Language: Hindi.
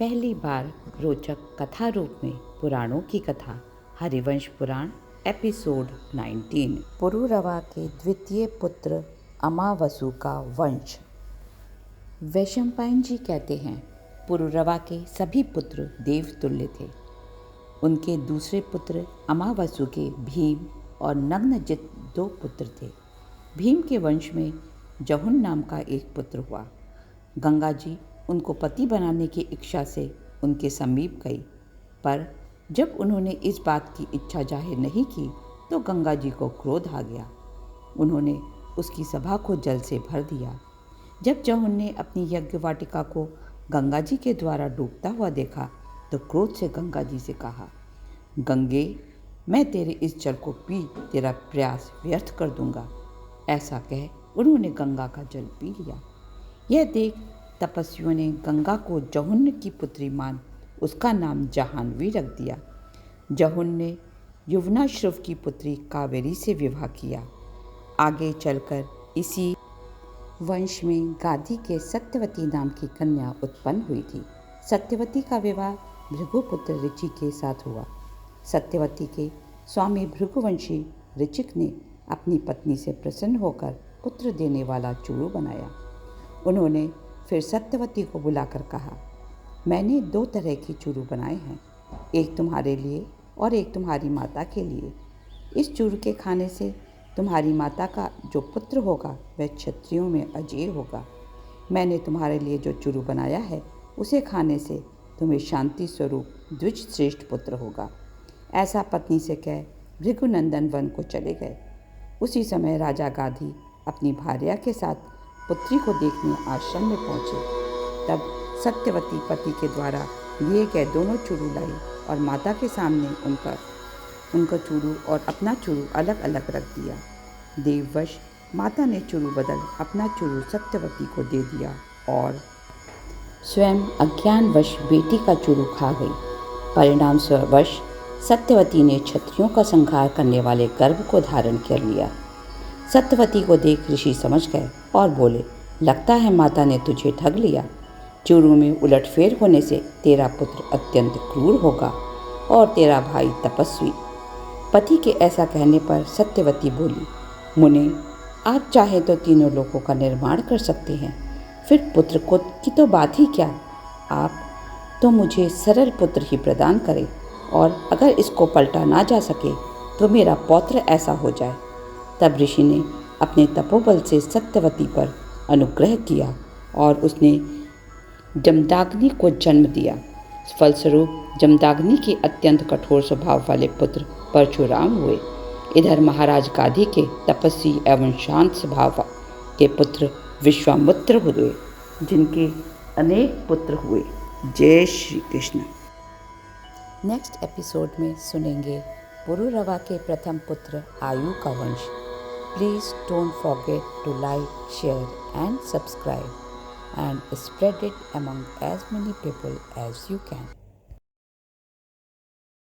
पहली बार रोचक कथा रूप में पुराणों की कथा हरिवंश पुराण एपिसोड 19। पुरुरवा के द्वितीय पुत्र अमावसु का वंश। वैशंपायन जी कहते हैं, पुरुरवा के सभी पुत्र देवतुल्य थे। उनके दूसरे पुत्र अमावसु के भीम और नग्नजित 2 पुत्र थे। भीम के वंश में जहुन नाम का एक पुत्र हुआ। गंगा जी उनको पति बनाने की इच्छा से उनके समीप गई, पर जब उन्होंने इस बात की इच्छा जाहिर नहीं की तो गंगा जी को क्रोध आ गया। उन्होंने उसकी सभा को जल से भर दिया। जब जहुन ने अपनी यज्ञ वाटिका को गंगा जी के द्वारा डूबता हुआ देखा तो क्रोध से गंगा जी से कहा, गंगे, मैं तेरे इस जल को पी तेरा प्रयास व्यर्थ कर दूंगा। ऐसा कह उन्होंने गंगा का जल पी लिया। यह देख तपस्वियों ने गंगा को जहुन की पुत्री मान उसका नाम जाह्नवी रख दिया। जहुन ने युवनाश्रव की पुत्री कावेरी से विवाह किया। आगे चलकर इसी वंश में गाधी के सत्यवती नाम की कन्या उत्पन्न हुई थी। सत्यवती का विवाह भृगुपुत्र ऋचि के साथ हुआ। सत्यवती के स्वामी भृगुवंशी ऋचिक ने अपनी पत्नी से प्रसन्न होकर पुत्र देने वाला चूरू बनाया। उन्होंने फिर सत्यवती को बुलाकर कहा, मैंने 2 तरह की चूरू बनाए हैं, एक तुम्हारे लिए और एक तुम्हारी माता के लिए। इस चूरू के खाने से तुम्हारी माता का जो पुत्र होगा वह क्षत्रियों में अजेय होगा। मैंने तुम्हारे लिए जो चूरू बनाया है उसे खाने से तुम्हें शांति स्वरूप द्विज श्रेष्ठ पुत्र होगा। ऐसा पत्नी से कह भृगुनंदन वन को चले गए। उसी समय राजा गाधी अपनी भार्या के साथ पुत्री को देखने आश्रम में पहुँचे। तब सत्यवती पति के द्वारा लिए गए दोनों चूरू लाई और माता के सामने उनका चूरू और अपना चूरू अलग अलग रख दिया। देववश माता ने चूरू बदल अपना चूरू सत्यवती को दे दिया और स्वयं अज्ञानवश बेटी का चूरू खा गई। परिणाम स्ववश सत्यवती ने क्षत्रियों का संहार करने वाले गर्भ को धारण कर लिया। सत्यवती को देख ऋषि समझ गए और बोले, लगता है माता ने तुझे ठग लिया। चूरू में उलटफेर होने से तेरा पुत्र अत्यंत क्रूर होगा और तेरा भाई तपस्वी। पति के ऐसा कहने पर सत्यवती बोली, मुने, आप चाहे तो तीनों लोकों का निर्माण कर सकते हैं, फिर पुत्र को की तो बात ही क्या। आप तो मुझे सरल पुत्र ही प्रदान करें और अगर इसको पलटा ना जा सके तो मेरा पौत्र ऐसा हो जाए। तब ऋषि ने अपने तपोबल से सत्यवती पर अनुग्रह किया और उसने जमदाग्नि को जन्म दिया। फलस्वरूप जमदाग्नि के अत्यंत कठोर स्वभाव वाले पुत्र परशुराम हुए। इधर महाराज गाधी के तपस्वी एवं शांत स्वभाव के पुत्र विश्वामित्र हुए, जिनके अनेक पुत्र हुए। जय श्री कृष्ण। नेक्स्ट एपिसोड में सुनेंगे पुरुरवा के प्रथम पुत्र आयु का वंश। Please don't forget to like, share and subscribe and spread it among as many people as you can.